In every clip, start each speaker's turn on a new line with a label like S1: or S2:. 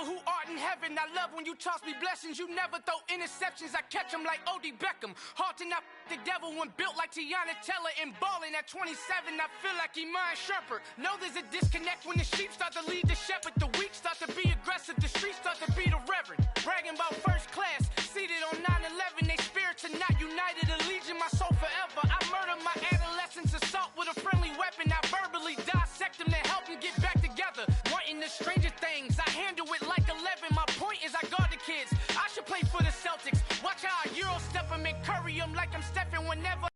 S1: Father who art in heaven, I love when you toss me blessings. You never throw interceptions, I catch them like O.D. Beckham. Hard to not the devil when built like Tiana Teller and balling at 27. I feel like Iman Shumpert. Know there's a disconnect when the sheep start to lead the shepherd. The weak start to be aggressive, the streets start to be the reverend. Bragging about first class, seated on 9/11. They spirits are not united, a legion, my soul forever. I murdered my adolescence, assault with a friendly weapon. I verbally dissect them to help them get back together. Wanting the stranger things, I handle it like 11. My point is I guard the kids. I should play for the Celtics. Watch how I Euro step them and curry them like I'm stepping whenever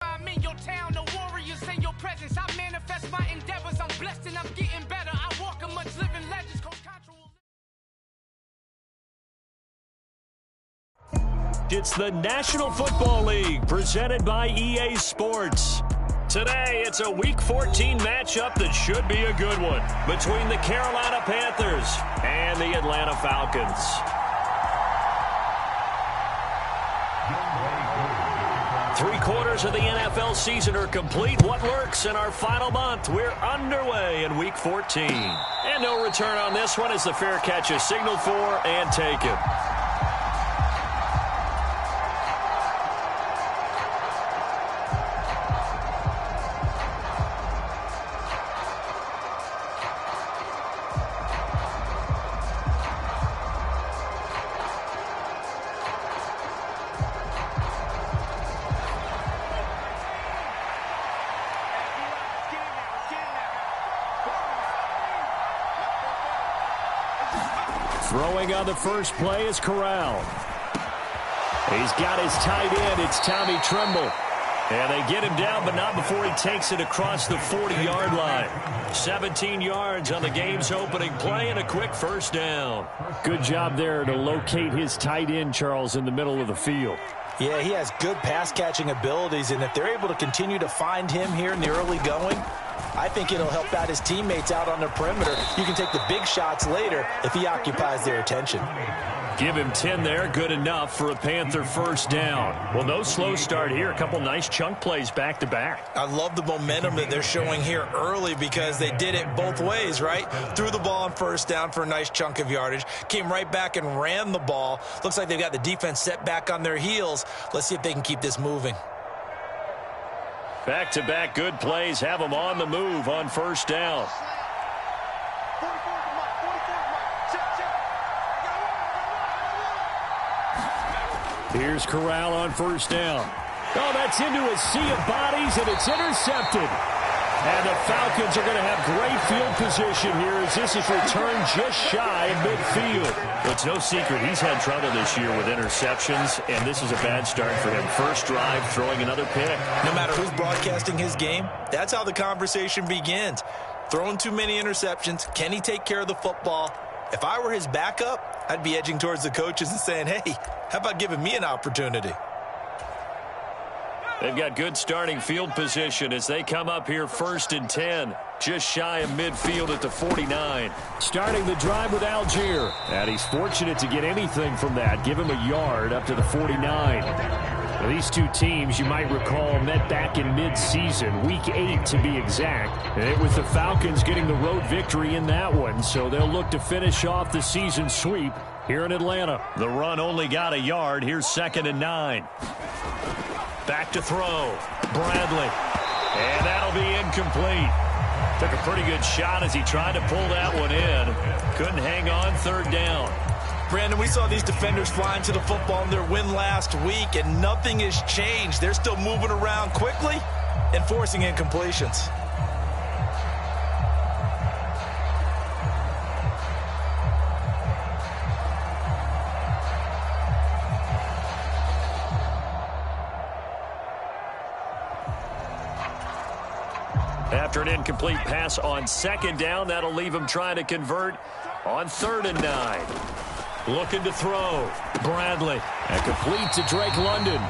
S1: I'm in your town. The warriors in your presence. I manifest my endeavors. I'm blessed and I'm getting better. I walk amongst living legends. Coach Contra will...
S2: It's the National Football League presented by EA Sports. Today, it's a Week 14 matchup that should be a good one between the Carolina Panthers and the Atlanta Falcons. Three-quarters of the NFL season are complete. What works in our final month? We're underway in Week 14. And no return on this one as the fair catch is signaled for and taken. Throwing on the first play is Corral. He's got his tight end. It's Tommy Tremble. And they get him down, but not before he takes it across the 40-yard line. 17 yards on the game's opening play and a quick first down.
S3: Good job there to locate his tight end, Charles, in the middle of the field.
S4: Yeah, he has good pass-catching abilities, and if they're able to continue to find him here in the early going, I think it'll help out his teammates out on the perimeter. You can take the big shots later if he occupies their attention.
S2: Give him 10 there. Good enough for a Panther first down. Well, no slow start here. A couple nice chunk plays back-to-back.
S4: I love the momentum that they're showing here early because they did it both ways, right? Threw the ball on first down for a nice chunk of yardage. Came right back and ran the ball. Looks like they've got the defense set back on their heels. Let's see if they can keep this moving.
S2: Back-to-back good plays have them on the move on first down.
S3: Here's Corral on first down. Oh, that's into a sea of bodies, and it's intercepted. And the Falcons are going to have great field position here as this is returned just shy of midfield.
S2: Well, it's no secret he's had trouble this year with interceptions, and this is a bad start for him. First drive, throwing another pick.
S4: No matter who's broadcasting his game, that's how the conversation begins. Throwing too many interceptions, can he take care of the football? If I were his backup, I'd be edging towards the coaches and saying, hey, how about giving me an opportunity?
S2: They've got good starting field position as they come up here first and 10. Just shy of midfield at the 49.
S3: Starting the drive with Algier. And he's fortunate to get anything from that. Give him a yard up to the 49. Now, these two teams, you might recall, met back in mid-season, Week 8 to be exact. And it was the Falcons getting the road victory in that one, so they'll look to finish off the season sweep here in Atlanta.
S2: The run only got a yard. Here's 2nd and 9. Back to throw. Bradley. And that'll be incomplete. Took a pretty good shot as he tried to pull that one in. Couldn't hang on. 3rd down.
S4: Brandon, we saw these defenders flying to the football in their win last week, and nothing has changed. They're still moving around quickly and forcing incompletions.
S2: After an incomplete pass on 2nd down, that'll leave him trying to convert on 3rd and 9. Looking to throw. Bradley.
S3: And complete to Drake London.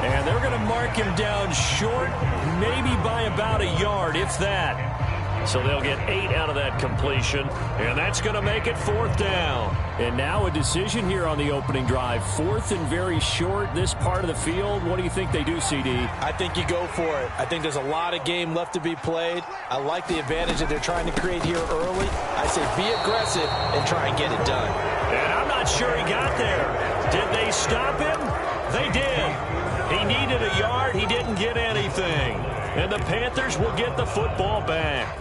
S2: And they're going to mark him down short, maybe by about a yard, if that.
S3: So they'll get 8 out of that completion, and that's going to make it 4th down. And now a decision here on the opening drive. 4th and very short, this part of the field. What do you think they do, CD?
S4: I think you go for it. I think there's a lot of game left to be played. I like the advantage that they're trying to create here early. I say be aggressive and try and get it done.
S3: And I'm not sure he got there. Did they stop him? They did. He needed a yard. He didn't get anything. And the Panthers will get the football back.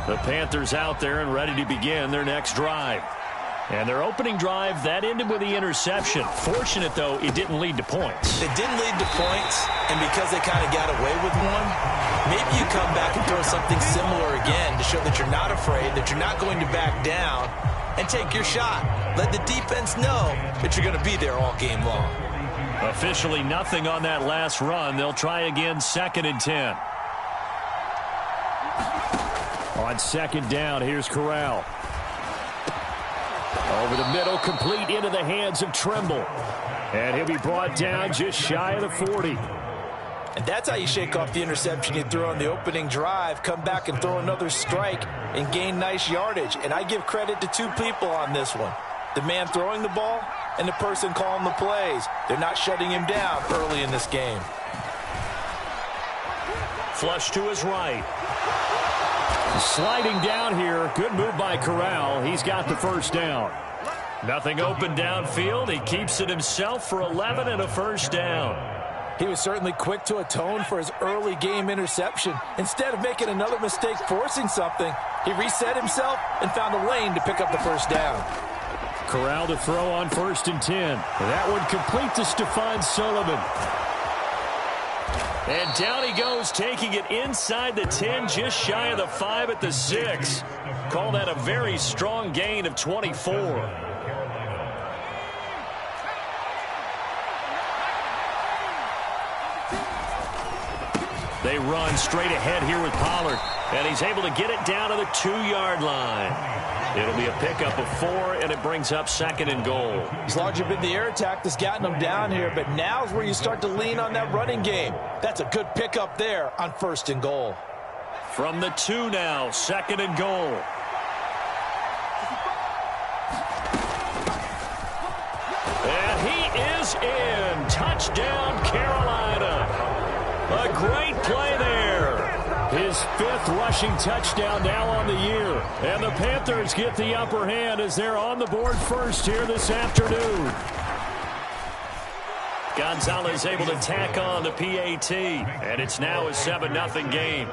S3: The Panthers out there and ready to begin their next drive. And their opening drive, that ended with the interception. Fortunate, though, it didn't lead to points.
S4: It didn't lead to points, and because they kind of got away with one, maybe you come back and throw something similar again to show that you're not afraid, that you're not going to back down, and take your shot. Let the defense know that you're going to be there all game long.
S3: Officially nothing on that last run. They'll try again, 2nd and 10. On 2nd down, here's Corral. Over the middle, complete into the hands of Trimble. And he'll be brought down just shy of the 40.
S4: And that's how you shake off the interception you threw on the opening drive, come back and throw another strike and gain nice yardage. And I give credit to 2 people on this one. The man throwing the ball and the person calling the plays. They're not shutting him down early in this game.
S3: Flush to his right. Sliding down here. Good move by Corral. He's got the 1st down. Nothing open downfield. He keeps it himself for 11 and a 1st down.
S4: He was certainly quick to atone for his early game interception. Instead of making another mistake forcing something, he reset himself and found a lane to pick up the 1st down.
S3: Corral to throw on 1st and 10. That one complete to Stephon Sullivan. And down he goes, taking it inside the 10, just shy of the 5 at the 6. Call that a very strong gain of 24. They run straight ahead here with Pollard, and he's able to get it down to the 2-yard line. It'll be a pickup of 4, and it brings up 2nd and goal.
S4: It's largely been the air attack that's gotten them down here, but now's where you start to lean on that running game. That's a good pickup there on 1st and goal.
S3: From the 2 now, 2nd and goal. And he is in. Touchdown, Carolina. A great play there. His 5th rushing touchdown now on the year. And the Panthers get the upper hand as they're on the board first here this afternoon. Gonzalez able to tack on the PAT. And it's now a 7-0 game.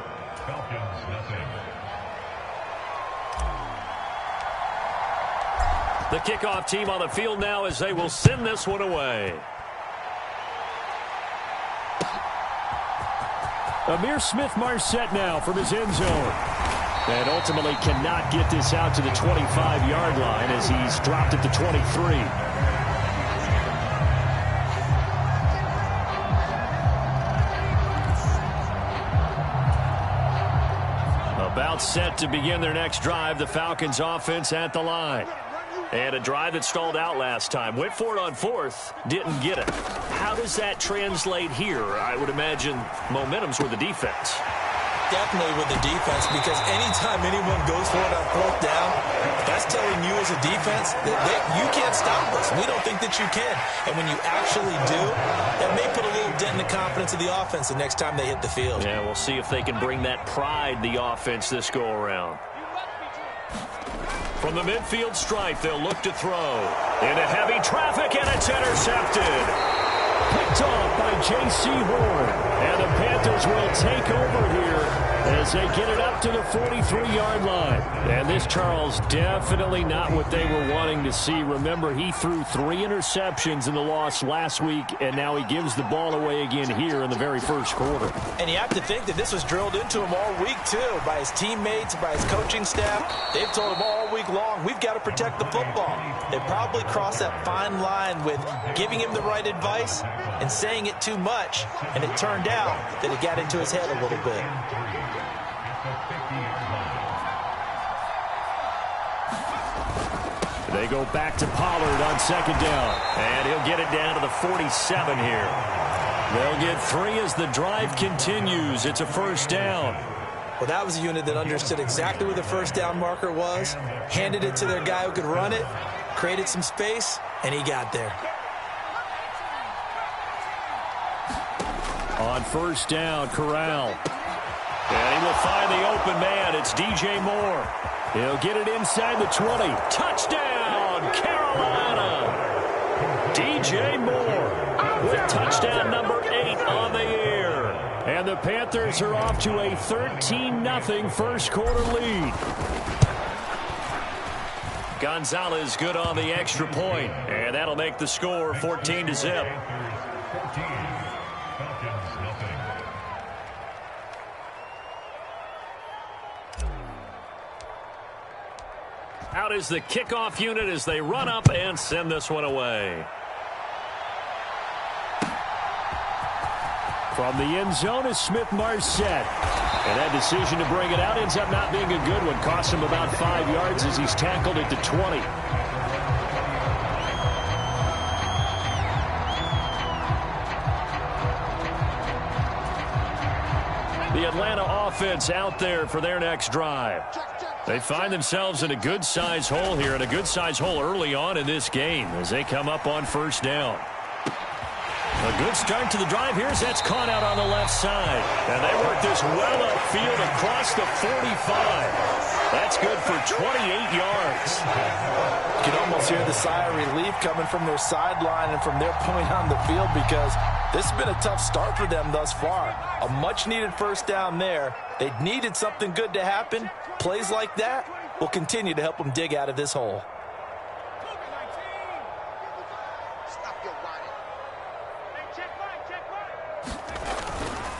S3: The kickoff team on the field now as they will send this one away. Amir Smith-Marset now from his end zone. And ultimately cannot get this out to the 25-yard line as he's dropped at the 23. About set to begin their next drive, the Falcons offense at the line. And a drive that stalled out last time. Went for it on 4th, didn't get it. How does that translate here? I would imagine momentum's with the defense.
S4: Definitely with the defense, because anytime anyone goes for it on 4th down, that's telling you as a defense that you can't stop us. We don't think that you can. And when you actually do, that may put a little dent in the confidence of the offense the next time they hit the field.
S3: Yeah, we'll see if they can bring that pride, the offense, this go-around. From the midfield stripe, they'll look to throw. Into heavy traffic, and it's intercepted. Picked off by J.C. Horn. And the Panthers will take over here as they get it up to the 43-yard line. And this, Charles, definitely not what they were wanting to see. Remember, he threw 3 interceptions in the loss last week, and now he gives the ball away again here in the very first quarter.
S4: And you have to think that this was drilled into him all week, too, by his teammates, by his coaching staff. They've told him all week long, we've got to protect the football. They probably crossed that fine line with giving him the right advice and saying it too much, and it turned out that it got into his head a little bit.
S3: They go back to Pollard on 2nd down, and he'll get it down to the 47 here. They'll get 3 as the drive continues. It's a 1st down.
S4: Well, that was a unit that understood exactly where the first down marker was, handed it to their guy who could run it, created some space, and he got there.
S3: On first down, Corral. And he will find the open man. It's DJ Moore. He'll get it inside the 20. Touchdown, Carolina! DJ Moore with touchdown number 8 on the year. And the Panthers are off to a 13-0 first quarter lead. Gonzalez good on the extra point, and that'll make the score 14-0. Out is the kickoff unit as they run up and send this one away. From the end zone is Smith-Marset. And that decision to bring it out ends up not being a good one. Cost him about 5 yards as he's tackled at the 20. The Atlanta offense out there for their next drive. They find themselves in a good-sized hole here, and a good-sized hole early on in this game as they come up on first down. A good start to the drive here as that's caught out on the left side. And they work this well upfield across the 45. That's good for 28 yards.
S5: You can almost hear the sigh of relief coming from their sideline and from their point on the field, because this has been a tough start for them thus far. A much-needed first down there. They needed something good to happen. Plays like that will continue to help them dig out of this hole.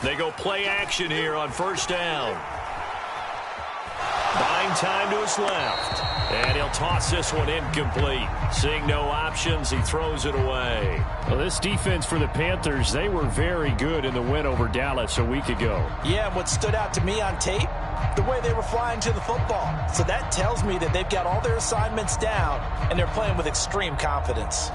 S3: They go play action here on first down. Buying time to his left. And he'll toss this one incomplete. Seeing no options, he throws it away. Well, this defense for the Panthers, they were very good in the win over Dallas a week ago.
S5: Yeah, and what stood out to me on tape, the way they were flying to the football. So that tells me that they've got all their assignments down, and they're playing with extreme confidence.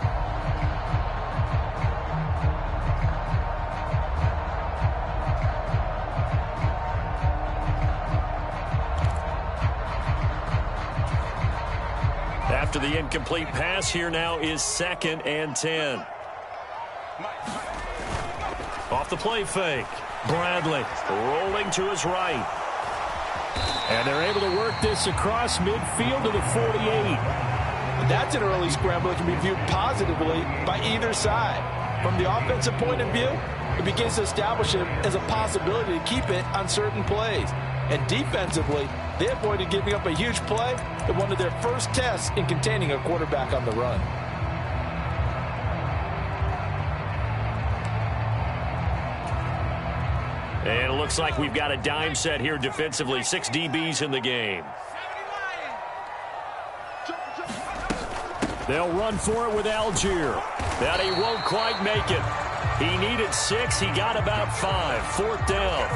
S3: After the incomplete pass, here now is 2nd and 10. Off the play fake. Bradley rolling to his right. And they're able to work this across midfield to the 48.
S5: That's an early scramble that can be viewed positively by either side. From the offensive point of view, it begins to establish it as a possibility to keep it on certain plays. And defensively, they avoided giving up a huge play in one of their first tests in containing a quarterback on the run.
S3: And it looks like we've got a dime set here defensively. 6 DBs in the game. They'll run for it with Algier. That he won't quite make it. He needed 6. He got about 5. 4th down.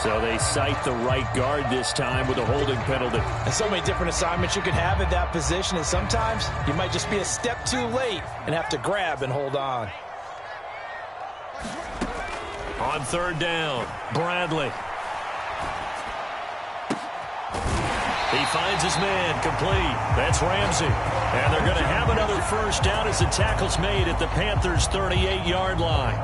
S3: So they cite the right guard this time with a holding penalty.
S5: And so many different assignments you can have at that position, and sometimes you might just be a step too late and have to grab and hold on.
S3: On 3rd down, Bradley. He finds his man, complete. That's Ramsey. And they're going to have another first down as the tackle's made at the Panthers' 38-yard line.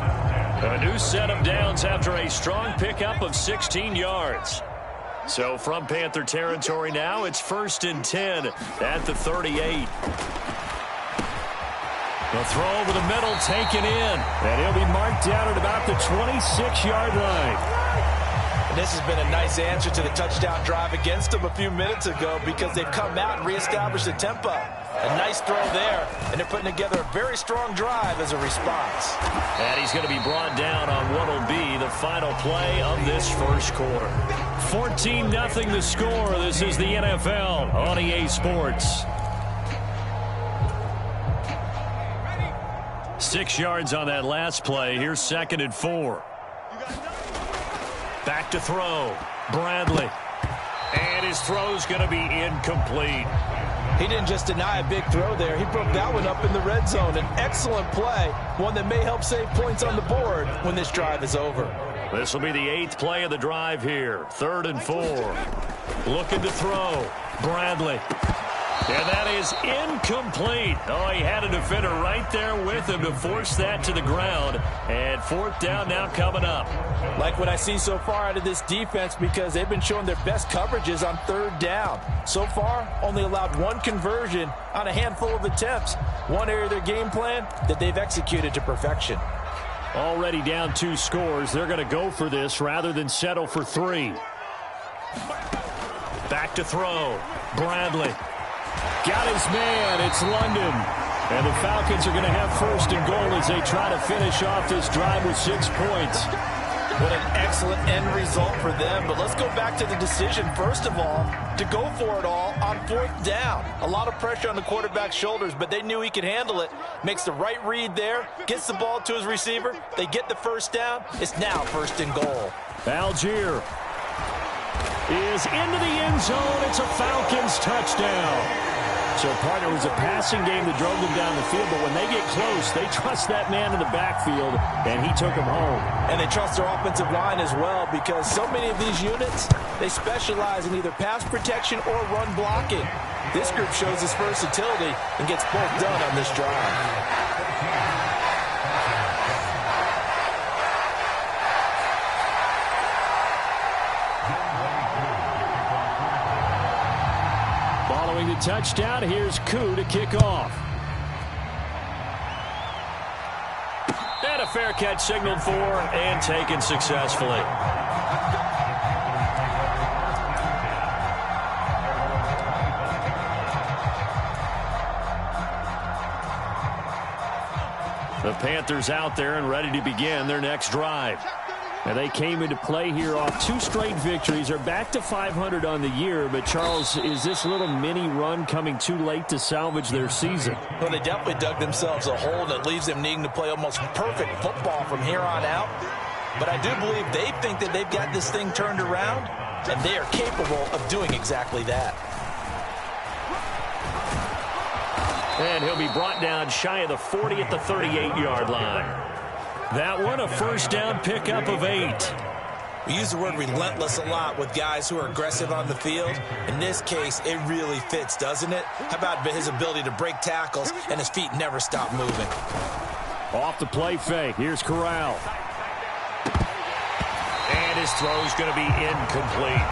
S3: A new set of downs after a strong pickup of 16 yards. So from Panther territory now, it's 1st and 10 at the 38. The throw over the middle taken in. And he'll be marked down at about the 26-yard line.
S5: And this has been a nice answer to the touchdown drive against them a few minutes ago, because they've come out and reestablished the tempo. A nice throw there, and they're putting together a very strong drive as a response.
S3: And he's going to be brought down on what will be the final play of this first quarter. 14-0 the score. This is the NFL on EA Sports. 6 yards on that last play. Here's 2nd and 4. Back to throw. Bradley. And his throw's going to be incomplete.
S5: He didn't just deny a big throw there. He broke that one up in the red zone. An excellent play, one that may help save points on the board when this drive is over.
S2: This will be the 8th play of the drive here. 3rd and 4. Looking to throw. Bradley. And that is incomplete. Oh, he had a defender right there with him to force that to the ground. And 4th down now coming up.
S5: Like what I see so far out of this defense, because they've been showing their best coverages on 3rd down. So far, only allowed 1 conversion on a handful of attempts. One area of their game plan that they've executed to perfection.
S3: Already down 2 scores. They're going to go for this rather than settle for 3.
S2: Back to throw. Bradley.
S3: Got his man. It's London. And the Falcons are going to have 1st and goal as they try to finish off this drive with 6 points.
S5: What an excellent end result for them. But let's go back to the decision, first of all, to go for it all on 4th down. A lot of pressure on the quarterback's shoulders, but they knew he could handle it. Makes the right read there, gets the ball to his receiver. They get the 1st down. It's now 1st and goal.
S3: Algier is into the end zone. It's a Falcons touchdown. So, partner, it was a passing game that drove them down the field, but when they get close, they trust that man in the backfield, and he took them home.
S5: And they trust their offensive line as well, because so many of these units, they specialize in either pass protection or run blocking. This group shows its versatility and gets both done on this drive.
S3: Following the touchdown, here's Koo to kick off.
S2: And a fair catch signaled for and taken successfully.
S3: The Panthers out there and ready to begin their next drive. And they came into play here off 2 straight victories. They're back to 500 on the year. But, Charles, is this little mini run coming too late to salvage their season?
S5: Well, they definitely dug themselves a hole that leaves them needing to play almost perfect football from here on out. But I do believe they think that they've got this thing turned around, and they are capable of doing exactly that.
S2: And he'll be brought down shy of the 40 at the 38-yard line. That one, a 1st down pickup of 8.
S4: We use the word relentless a lot with guys who are aggressive on the field. In this case, it really fits, doesn't it? How about his ability to break tackles and his feet never stop moving?
S3: Off the play fake. Here's Corral.
S2: And his throw's going to be incomplete.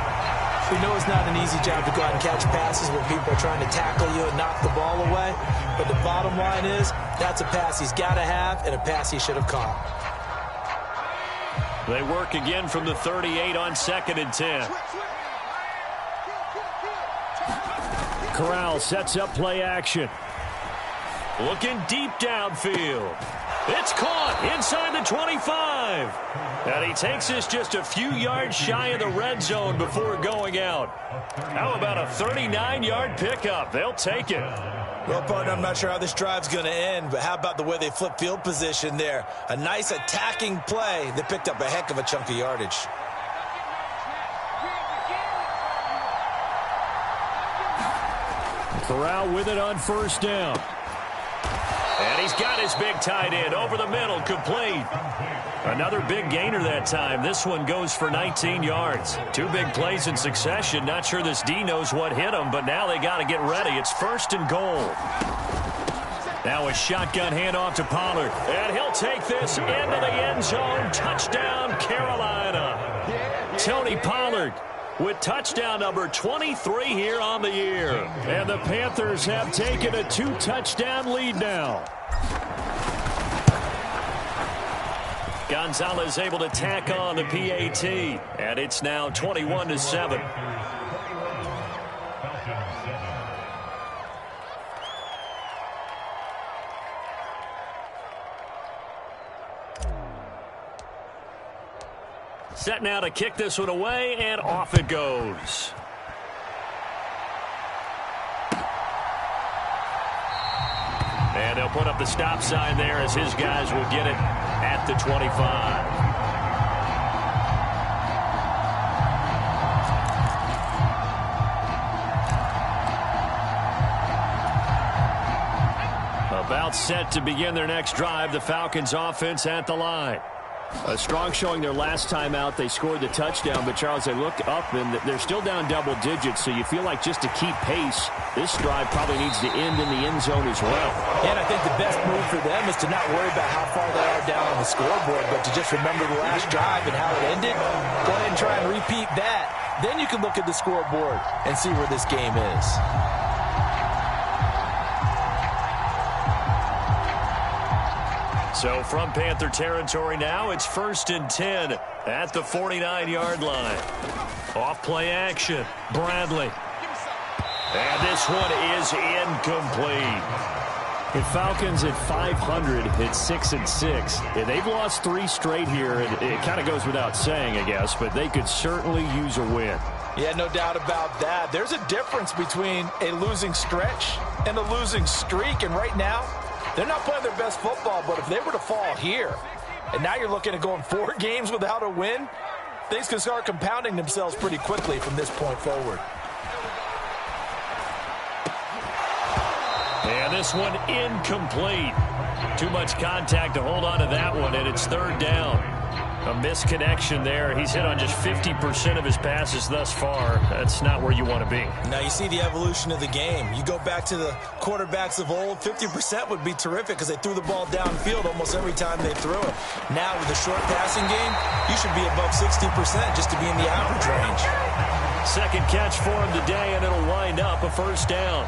S5: We know it's not an easy job to go out and catch passes when people are trying to tackle you and knock the ball away. But the bottom line is, that's a pass he's got to have and a pass he should have caught.
S2: They work again from the 38 on 2nd and 10.
S3: Corral sets up play action.
S2: Looking deep downfield. It's caught inside the 25. And he takes this just a few yards shy of the red zone before going out. How about a 39-yard pickup? They'll take it.
S4: Well, partner, I'm not sure how this drive's going to end, but how about the way they flip field position there? A nice attacking play that picked up a heck of a chunk of yardage.
S3: Corral with it on 1st down.
S2: And he's got his big tight end over the middle, complete. Another big gainer that time. This one goes for 19 yards. 2 big plays in succession. Not sure this D knows what hit him, but now they got to get ready. It's 1st and goal. Now a shotgun handoff to Pollard. And he'll take this into the end zone. Touchdown, Carolina. Tony Pollard with touchdown number 23 here on the year.
S3: And the Panthers have taken a 2-touchdown lead now.
S2: Gonzalez able to tack on the PAT. And it's now 21-7. Set now to kick this one away, and off it goes. And they'll put up the stop sign there as his guys will get it at the 25. About set to begin their next drive, the Falcons offense at the line.
S3: A strong showing their last time out. They scored the touchdown, but, Charles, they looked up, and they're still down double digits, so you feel like just to keep pace, this drive probably needs to end in the end zone as well.
S5: And I think the best move for them is to not worry about how far they are down on the scoreboard, but to just remember the last drive and how it ended. Go ahead and try and repeat that. Then you can look at the scoreboard and see where this game is.
S2: So from Panther territory now, it's 1st and 10 at the 49-yard line. Off play action. Bradley. And this one is incomplete.
S3: The Falcons at 500 at 6-6. Yeah, they've lost 3 straight here, and it kind of goes without saying, I guess, but they could certainly use a win.
S5: Yeah, no doubt about that. There's a difference between a losing stretch and a losing streak, and right now, they're not playing their best football, but if they were to fall here, and now you're looking at going 4 games without a win, things can start compounding themselves pretty quickly from this point forward.
S2: And this one incomplete. Too much contact to hold on to that one, and it's 3rd down. A misconnection there. He's hit on just 50% of his passes thus far. That's not where you want to be.
S4: Now you see the evolution of the game. You go back to the quarterbacks of old, 50% would be terrific because they threw the ball downfield almost every time they threw it. Now with the short passing game, you should be above 60% just to be in the average range.
S2: Second catch for him today, and it'll wind up a 1st down.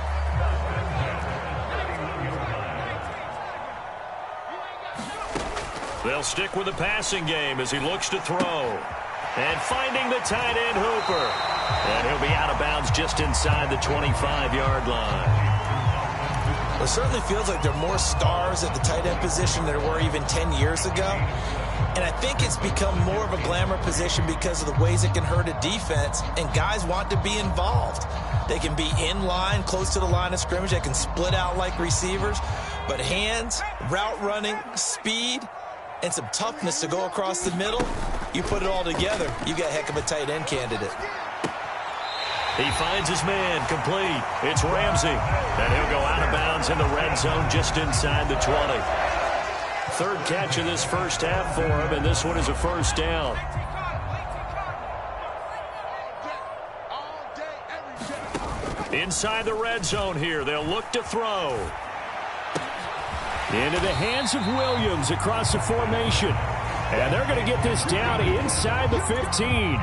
S2: They'll stick with the passing game as he looks to throw. And finding the tight end Hooper. And he'll be out of bounds just inside the 25-yard line.
S4: Well, it certainly feels like there are more stars at the tight end position than there were even 10 years ago. And I think it's become more of a glamour position because of the ways it can hurt a defense, and guys want to be involved. They can be in line, close to the line of scrimmage. They can split out like receivers. But hands, route running, speed, and some toughness to go across the middle, you put it all together, you've got a heck of a tight end candidate.
S2: He finds his man complete. It's Ramsey. And he'll go out of bounds in the red zone just inside the 20. 3rd catch of this first half for him, and this one is a 1st down. Inside the red zone here, they'll look to throw.
S3: Into the hands of Williams across the formation. And they're going to get this down inside the 15.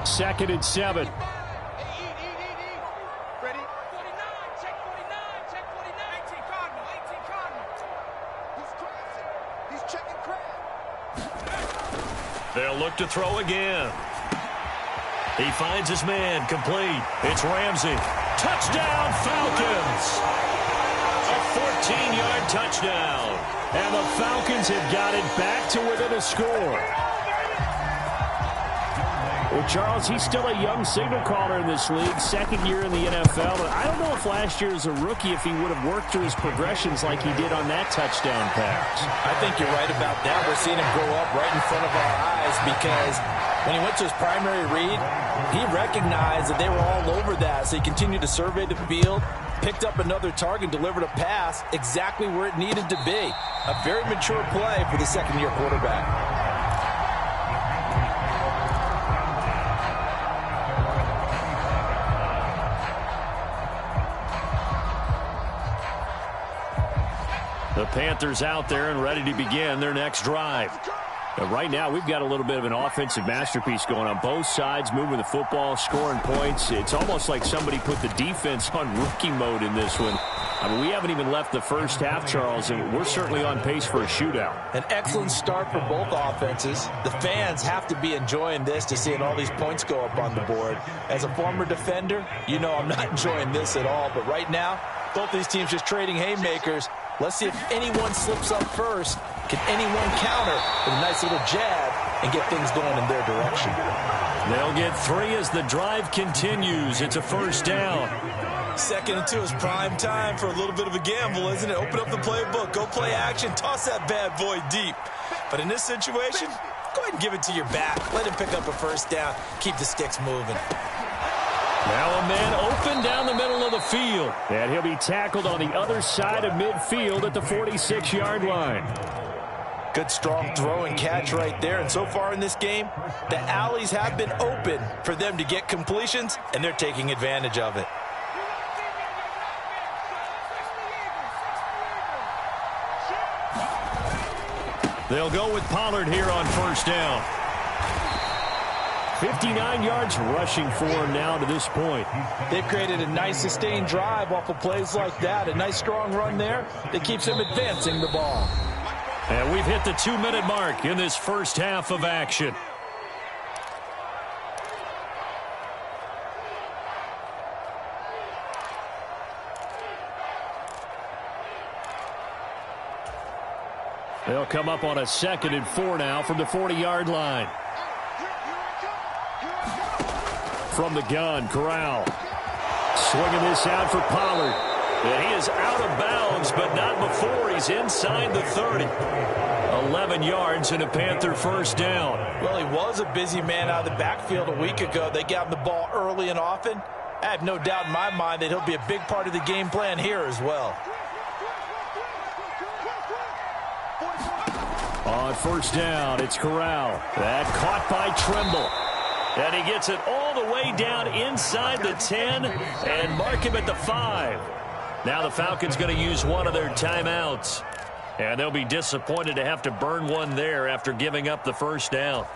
S3: Second and 7.
S1: Ready? 49, check 49, check 49. 18 Cardinal, 18 Cardinal. He's crossing. He's checking crab.
S2: They'll look to throw again. He finds his man complete. It's Ramsey. Touchdown, Falcons! A 14-yard touchdown.
S3: And the Falcons have got it back to within a score. Well, Charles, he's still a young signal caller in this league, 2nd year in the NFL. But I don't know if last year as a rookie, if he would have worked through his progressions like he did on that touchdown pass.
S5: I think you're right about that. We're seeing him grow up right in front of our eyes because when he went to his primary read, he recognized that they were all over that. So he continued to survey the field, picked up another target, delivered a pass exactly where it needed to be. A very mature play for the 2nd-year quarterback.
S2: The Panthers out there and ready to begin their next drive.
S3: Right now, we've got a little bit of an offensive masterpiece going on both sides, moving the football, scoring points. It's almost like somebody put the defense on rookie mode in this one. I mean, we haven't even left the first half, Charles, and we're certainly on pace for a shootout.
S5: An excellent start for both offenses. The fans have to be enjoying this to seeing all these points go up on the board. As a former defender, you know I'm not enjoying this at all. But right now, both these teams just trading haymakers. Let's see if anyone slips up first. Can anyone counter with a nice little jab and get things going in their direction?
S2: They'll get 3 as the drive continues. It's a 1st down.
S4: 2nd and 2 is prime time for a little bit of a gamble, isn't it? Open up the playbook, go play action, toss that bad boy deep. But in this situation, go ahead and give it to your back. Let him pick up a 1st down. Keep the sticks moving.
S2: Now a man open down the middle of the field. And he'll be tackled on the other side of midfield at the 46-yard line.
S5: Good strong throw and catch right there. And so far in this game, the alleys have been open for them to get completions, and they're taking advantage of it.
S2: They'll go with Pollard here on first down. 59 yards rushing for him now to this point.
S5: They've created a nice sustained drive off of plays like that. A nice strong run there that keeps them advancing the ball.
S2: And we've hit the 2-minute mark in this first half of action. They'll come up on a 2nd and 4 now from the 40-yard line. From the gun, Corral. Swinging this out for Pollard. And he is out of bounds, but not before he's inside the 30. 11 yards and a Panther first down.
S5: Well, he was a busy man out of the backfield a week ago. They got him the ball early and often. I have no doubt in my mind that he'll be a big part of the game plan here as well.
S2: On first down, it's Corral. That caught by Tremble. And he gets it all the way down inside the 10 and mark him at the 5. Now the Falcons going to use one of their timeouts. And they'll be disappointed to have to burn one there after giving up the first down.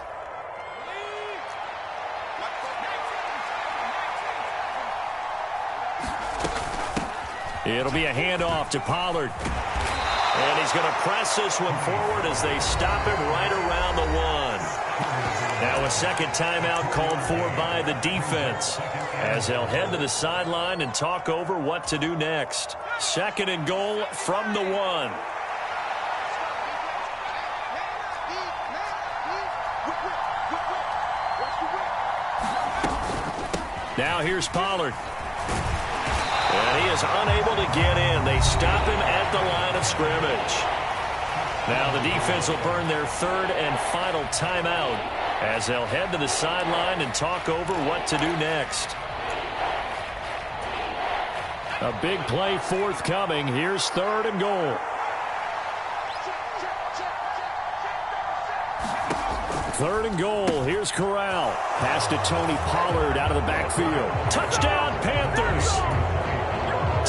S2: It'll be a handoff to Pollard. And he's going to press this one forward as they stop him right around the 1. Now a second timeout called for by the defense as they'll head to the sideline and talk over what to do next. 2nd and goal from the 1. Now here's Pollard. And he is unable to get in. They stop him at the line of scrimmage. Now the defense will burn their 3rd and final timeout as they'll head to the sideline and talk over what to do next. A big play forthcoming. Here's 3rd and goal. 3rd and goal. Here's Corral. Pass to Tony Pollard out of the backfield. Touchdown, Panthers!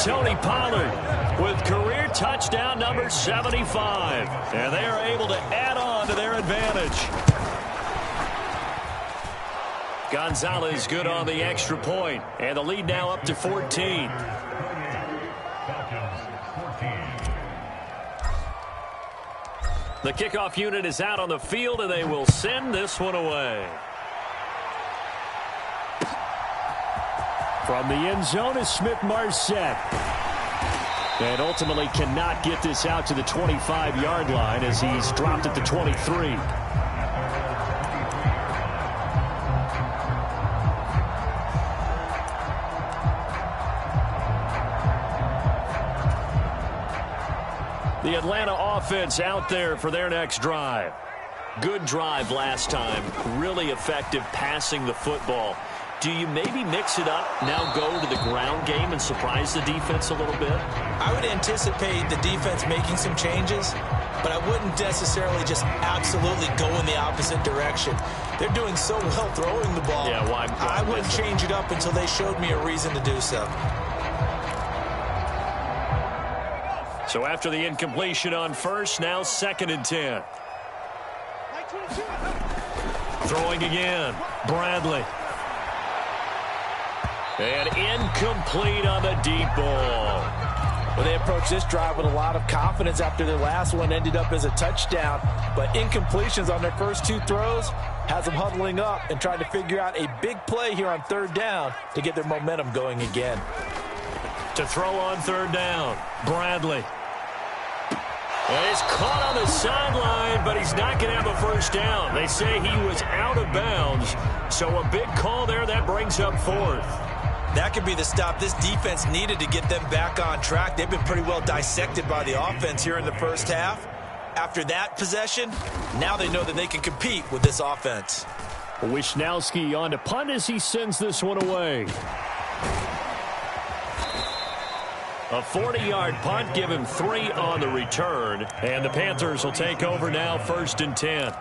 S2: Tony Pollard with career touchdown number 75. And they are able to add on to their advantage. Gonzalez good on the extra point. And the lead now up to 14. The kickoff unit is out on the field, and they will send this one away. From the end zone is Smith-Marset. And ultimately cannot get this out to the 25-yard line as he's dropped at the 23. The Atlanta offense out there for their next drive. Good drive last time. Really effective passing the football. Do you maybe mix it up, now go to the ground game and surprise the defense a little bit?
S4: I would anticipate the defense making some changes, but I wouldn't necessarily just absolutely go in the opposite direction. They're doing so well throwing the ball.
S2: Yeah, why
S4: I wouldn't change it up until they showed me a reason to do so.
S2: So after the incompletion on first, now 2nd and 10. Throwing again, Bradley. And incomplete on the deep ball.
S5: Well, they approached this drive with a lot of confidence after their last one ended up as a touchdown. But incompletions on their first 2 throws has them huddling up and trying to figure out a big play here on 3rd down to get their momentum going again.
S2: To throw on 3rd down, Bradley. And he's caught on the sideline, but he's not going to have a first down. They say he was out of bounds. So a big call there that brings up 4th.
S4: That could be the stop this defense needed to get them back on track. They've been pretty well dissected by the offense here in the first half. After that possession, now they know that they can compete with this offense.
S3: Wisnowski on to punt as he sends this one away. A 40-yard punt, give him 3 on the return. And the Panthers will take over now, 1st and 10.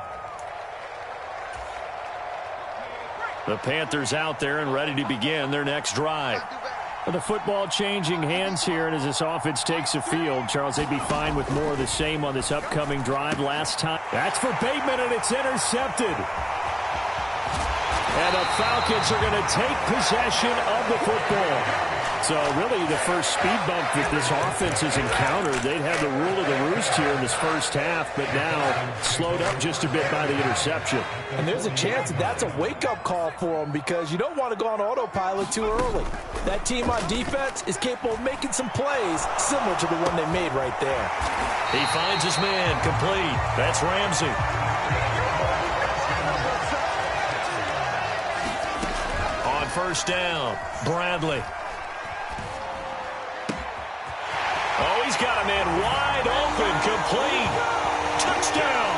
S3: The Panthers out there and ready to begin their next drive. The football changing hands here, and as this offense takes the field, Charles, they'd be fine with more of the same on this upcoming drive. Last time, that's for Bateman, and it's intercepted. And the Falcons are going to take possession of the football. So really the first speed bump that this offense has encountered. They'd have the rule of the roost here in this first half, but now slowed up just a bit by the interception.
S5: And there's a chance that that's a wake-up call for them because you don't want to go on autopilot too early. That team on defense is capable of making some plays similar to the one they made right there.
S3: He finds his man complete. That's Ramsey. On 1st down, Bradley. Oh, he's got a man wide open, complete. Touchdown.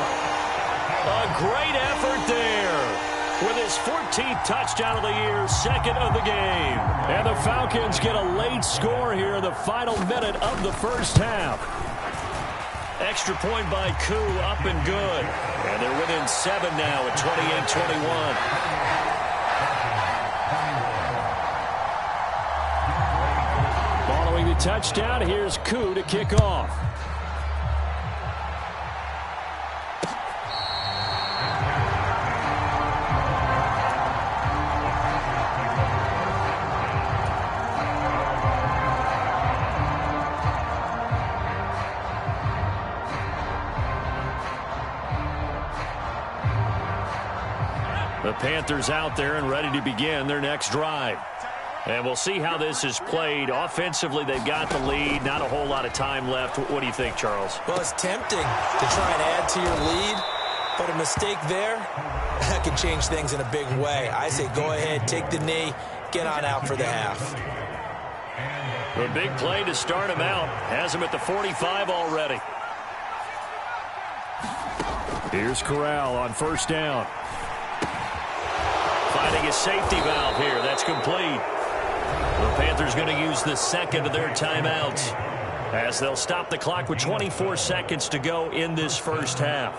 S3: A great effort there. With his 14th touchdown of the year, 2nd of the game. And the Falcons get a late score here in the final minute of the first half. Extra point by Koo, up and good. And they're within 7 now at 28-21. The touchdown, here's Koo to kick off. The Panthers out there and ready to begin their next drive. And we'll see how this is played. Offensively, they've got the lead. Not a whole lot of time left. What do you think, Charles?
S4: Well, it's tempting to try and add to your lead, but a mistake there, that can change things in a big way. I say go ahead, take the knee, get on out for the half.
S3: The big play to start him out. Has him at the 45 already. Here's Corral on 1st down. Finding a safety valve here. That's complete. The Panthers going to use the 2nd of their timeouts as they'll stop the clock with 24 seconds to go in this first half.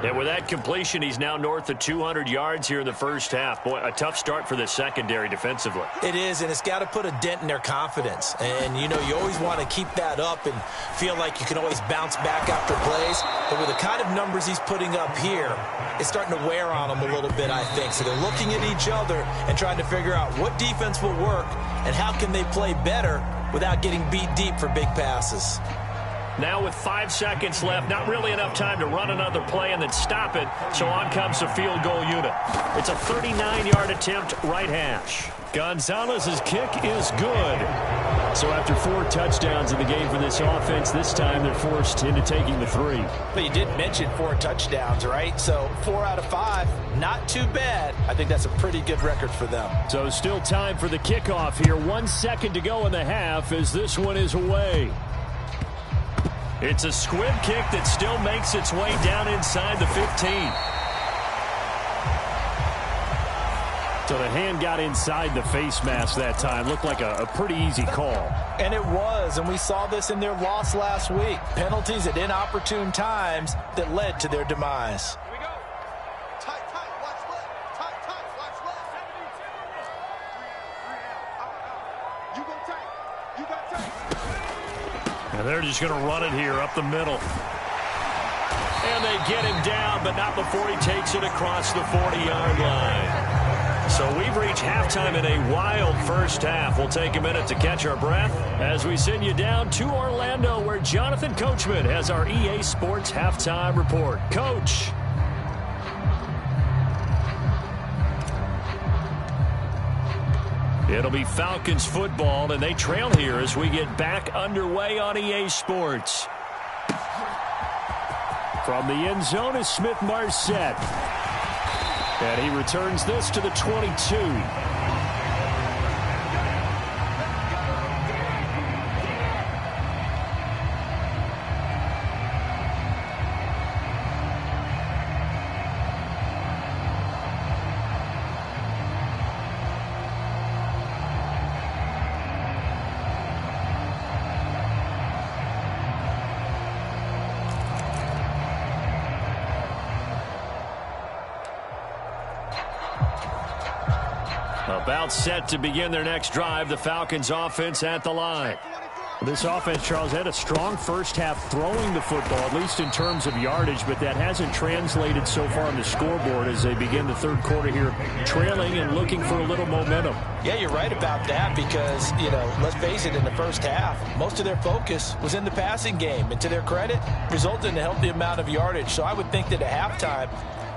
S3: And with that completion, he's now north of 200 yards here in the first half. Boy, a tough start for the secondary defensively.
S4: It is, and it's got to put a dent in their confidence. And, you know, you always want to keep that up and feel like you can always bounce back after plays. But with the kind of numbers he's putting up here, it's starting to wear on them a little bit, I think. So they're looking at each other and trying to figure out what defense will work and how can they play better without getting beat deep for big passes.
S3: Now with 5 seconds left, not really enough time to run another play and then stop it. So on comes the field goal unit. It's a 39-yard attempt, right hash. Gonzalez's kick is good. So after 4 touchdowns in the game for this offense, this time they're forced into taking the 3.
S5: But you did mention 4 touchdowns, right? So 4 out of 5, not too bad. I think that's a pretty good record for them.
S3: So still time for the kickoff here. 1 second to go in the half as this one is away. It's a squib kick that still makes its way down inside the 15. So the hand got inside the face mask that time. Looked like a pretty easy call.
S5: And it was, and we saw this in their loss last week. Penalties at inopportune times that led to their demise.
S6: Here we go. Tight, watch left. Tight, watch left. 3 out. You go tight. You got tight.
S3: And they're just going to run it here up the middle. And they get him down, but not before he takes it across the 40-yard line. So we've reached halftime in a wild first half. We'll take a minute to catch our breath as we send you down to Orlando, where Jonathan Coachman has our EA Sports Halftime Report. Coach. It'll be Falcons football, and they trail here as we get back underway on EA Sports. From the end zone is Smith-Marset. And he returns this to the 22.
S2: About set to begin their next drive. The Falcons offense at the line.
S3: This offense, Charles, had a strong first half throwing the football, at least in terms of yardage, but that hasn't translated so far on the scoreboard as they begin the third quarter here, trailing and looking for a little momentum.
S5: Yeah, you're right about that because, let's face it, in the first half, most of their focus was in the passing game. And to their credit, resulted in a healthy amount of yardage. So I would think that at halftime,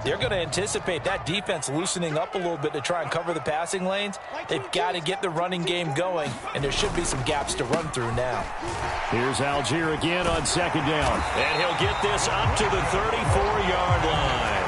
S5: they're going to anticipate that defense loosening up a little bit to try and cover the passing lanes. They've got to get the running game going, and there should be some gaps to run through now.
S2: Here's Algier again on second down. And he'll get this up to the 34-yard line.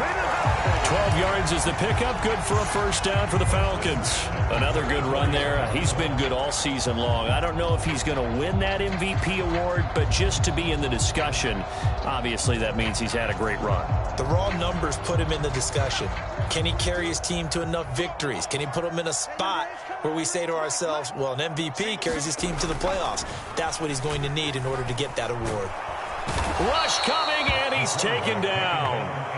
S2: 12 yards is the pickup. Good for a first down for the Falcons. Another good run there. He's been good all season long. I don't know if he's going to win that MVP award, but just to be in the discussion, obviously that means he's had a great run.
S4: The raw numbers put him in the discussion. Can he carry his team to enough victories? Can he put them in a spot where we say to ourselves, well, an MVP carries his team to the playoffs. That's what he's going to need in order to get that award.
S2: Rush coming, and he's taken down.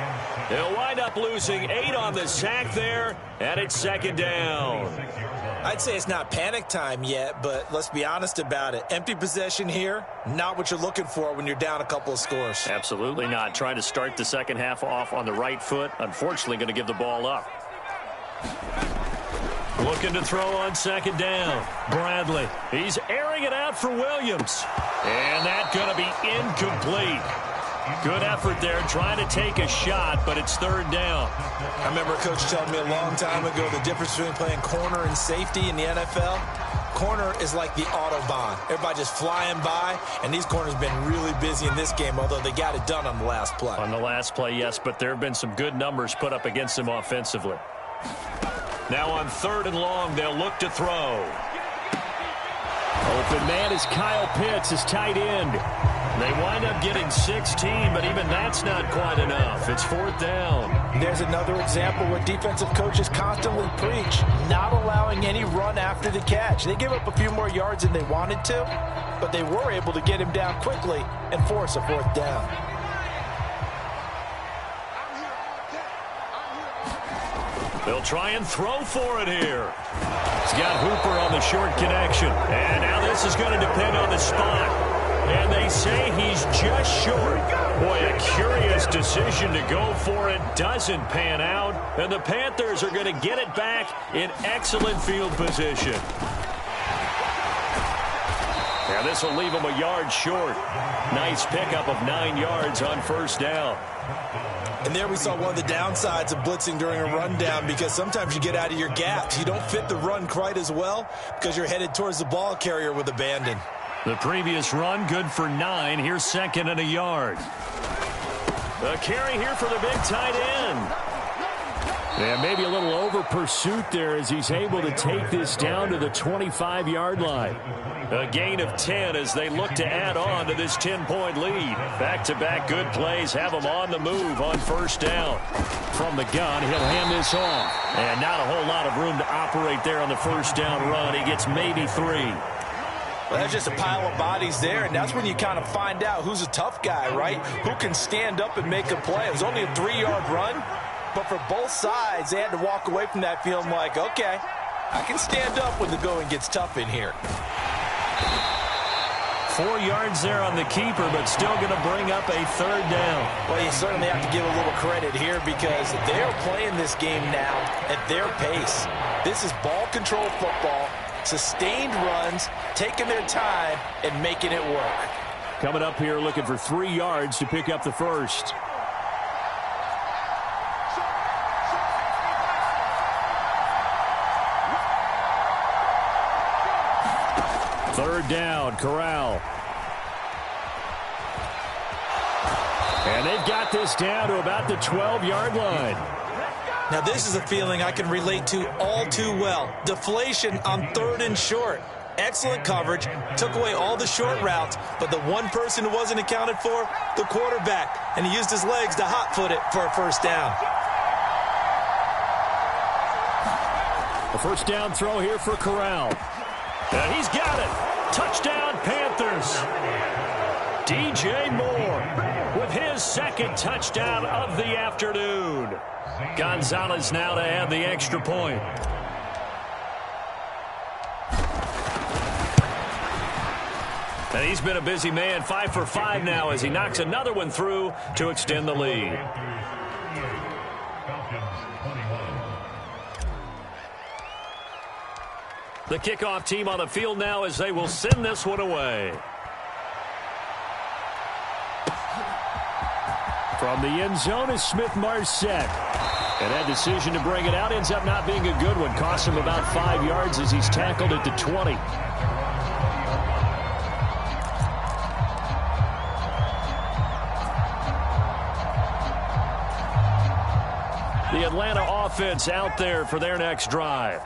S2: They'll wind up losing 8 on the sack there, and it's second down.
S4: I'd say it's not panic time yet, but let's be honest about it. Empty possession here, not what you're looking for when you're down a couple of scores.
S2: Absolutely not. Trying to start the second half off on the right foot. Unfortunately, going to give the ball up. Looking to throw on second down. Bradley. He's airing it out for Williams. And that's going to be incomplete. Good effort there, trying to take a shot, but it's third down.
S4: I remember a coach telling me a long time ago the difference between playing corner and safety in the NFL. Corner is like the Autobahn. Everybody just flying by, and these corners have been really busy in this game, although they got it done on the last play.
S2: On the last play, yes, but there have been some good numbers put up against them offensively. Now on third and long, they'll look to throw. Open man is Kyle Pitts, his tight end. They wind up getting 16, but even that's not quite enough. It's fourth down.
S5: There's another example where defensive coaches constantly preach, not allowing any run after the catch. They give up a few more yards than they wanted to, but they were able to get him down quickly and force a fourth down.
S2: They'll try and throw for it here. He's got Hooper on the short connection. And now this is going to depend on the spot. And they say he's just short. Boy, a curious decision to go for it. Doesn't pan out. And the Panthers are going to get it back in excellent field position. Now this will leave him a yard short. Nice pickup of 9 yards on first down.
S4: And there we saw one of the downsides of blitzing during a rundown, because sometimes you get out of your gaps. You don't fit the run quite as well because you're headed towards the ball carrier with abandon.
S2: The previous run, good for 9. Here's second and a yard. A carry here for the big tight end. And maybe a little over pursuit there as he's able to take this down to the 25-yard line. A gain of 10 as they look to add on to this 10-point lead. Back-to-back good plays have them on the move on first down. From the gun, he'll hand this off. And not a whole lot of room to operate there on the first down run. He gets maybe 3.
S5: Well, there's just a pile of bodies there, and that's when you kind of find out who's a tough guy, right? Who can stand up and make a play. It was only a 3-yard run, but for both sides, they had to walk away from that feeling like, okay, I can stand up when the going gets tough in here.
S2: 4 yards there on the keeper, but still going to bring up a third down.
S5: Well, you certainly have to give a little credit here because they're playing this game now at their pace. This is ball control football. Sustained runs, taking their time, and making it work.
S2: Coming up here looking for 3 yards to pick up the first. Third down, Corral. And they've got this down to about the 12-yard line.
S4: Now, this is a feeling I can relate to all too well. Deflation on third and short. Excellent coverage, took away all the short routes, but the one person who wasn't accounted for, the quarterback, and he used his legs to hot-foot it for a first down.
S2: A first down throw here for Corral. And he's got it. Touchdown, Panthers. DJ Moore with his second touchdown of the afternoon. Gonzalez now to add the extra point. And he's been a busy man, 5 for 5 now as he knocks another one through to extend the lead. The kickoff team on the field now as they will send this one away. From the end zone is Smith-Marset. And that decision to bring it out ends up not being a good one. Costs him about 5 yards as he's tackled at the 20. The Atlanta offense out there for their next drive.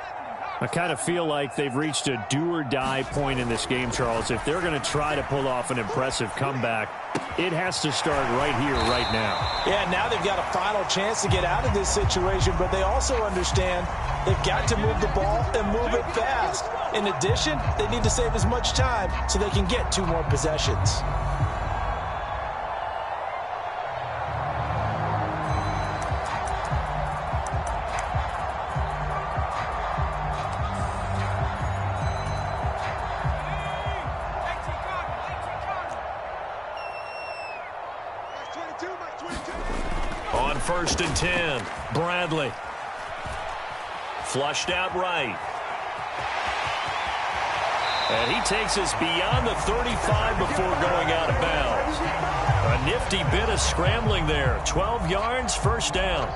S2: I kind of feel like they've reached a do-or-die point in this game, Charles. If they're going to try to pull off an impressive comeback, it has to start right here, right now.
S5: Yeah, now they've got a final chance to get out of this situation, but they also understand they've got to move the ball and move it fast. In addition, they need to save as much time so they can get 2 more possessions.
S2: On 1st and 10, Bradley. Flushed out right. And he takes us beyond the 35 before going out of bounds. A nifty bit of scrambling there. 12 yards, first down.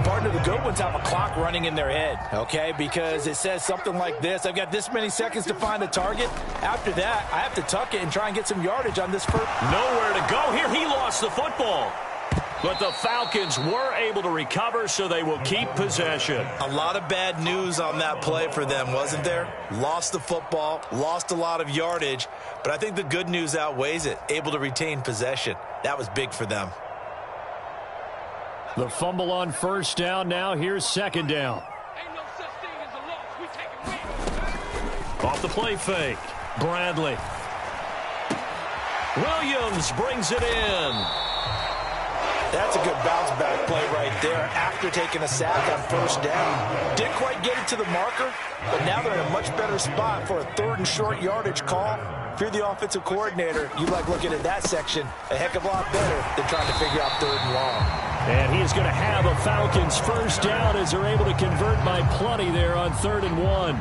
S5: Partner, the good ones have a clock running in their head, okay? Because it says something like this. I've got this many seconds to find a target. After that, I have to tuck it and try and get some yardage on this first.
S2: Nowhere to go here. He lost the football. But the Falcons were able to recover, so they will keep possession.
S4: A lot of bad news on that play for them, wasn't there? Lost the football, lost a lot of yardage, but I think the good news outweighs it. Able to retain possession. That was big for them.
S2: The fumble on first down. Now here's second down.
S1: Ain't no such thing as a loss. We take a win.
S2: Off the play fake. Bradley. Williams brings it in.
S5: That's a good bounce-back play right there after taking a sack on first down. Didn't quite get it to the marker, but now they're in a much better spot for a 3rd and short yardage call. If you're the offensive coordinator, you like looking at that section a heck of a lot better than trying to figure out 3rd and long.
S2: And he is going to have a Falcons first down as they're able to convert by plenty there on 3rd and 1.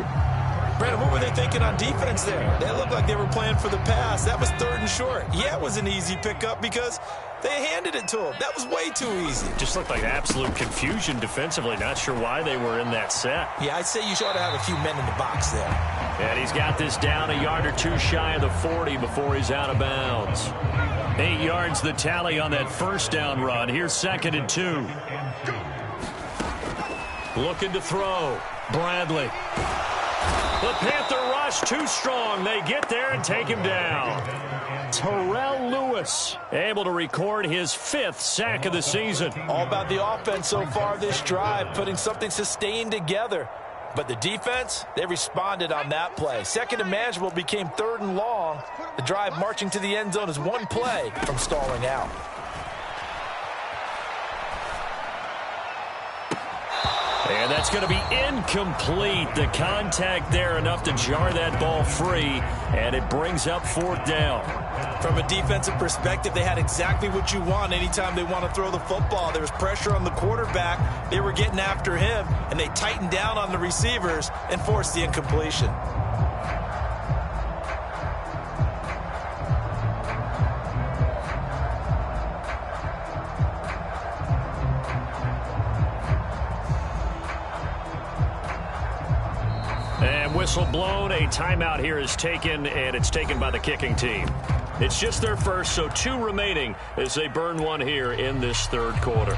S4: Brandon, what were they thinking on defense there? They looked like they were playing for the pass. That was 3rd and short. Yeah, it was an easy pickup because they handed it to him. That was way too easy.
S2: Just looked like absolute confusion defensively. Not sure why they were in that set.
S4: Yeah, I'd say you ought to have a few men in the box there.
S2: And he's got this down a yard or 2 shy of the 40 before he's out of bounds. 8 yards the tally on that first down run. Here's 2nd and 2. Looking to throw. Bradley. The Panther rush too strong. They get there and take him down. Terrell Lewis able to record his 5th sack of the season.
S5: All about the offense so far this drive, putting something sustained together. But the defense, they responded on that play. 2nd and manageable became 3rd and long. The drive marching to the end zone is 1 play from stalling out.
S2: And that's going to be incomplete. The contact there enough to jar that ball free, and it brings up 4th down.
S4: From a defensive perspective, they had exactly what you want anytime they want to throw the football. There was pressure on the quarterback. They were getting after him, and they tightened down on the receivers and forced the incompletion.
S2: And whistle blown. A timeout here is taken, and it's taken by the kicking team. It's just their first, so 2 remaining as they burn 1 here in this 3rd quarter.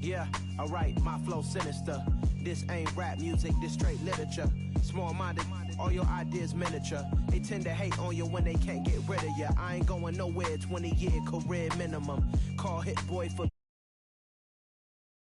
S7: Yeah, alright, my flow sinister. This ain't rap music, this straight literature. Small-minded, all your ideas miniature. They tend to hate on you when they can't get rid of you. I ain't going nowhere, 20-year career minimum. Call hit boy for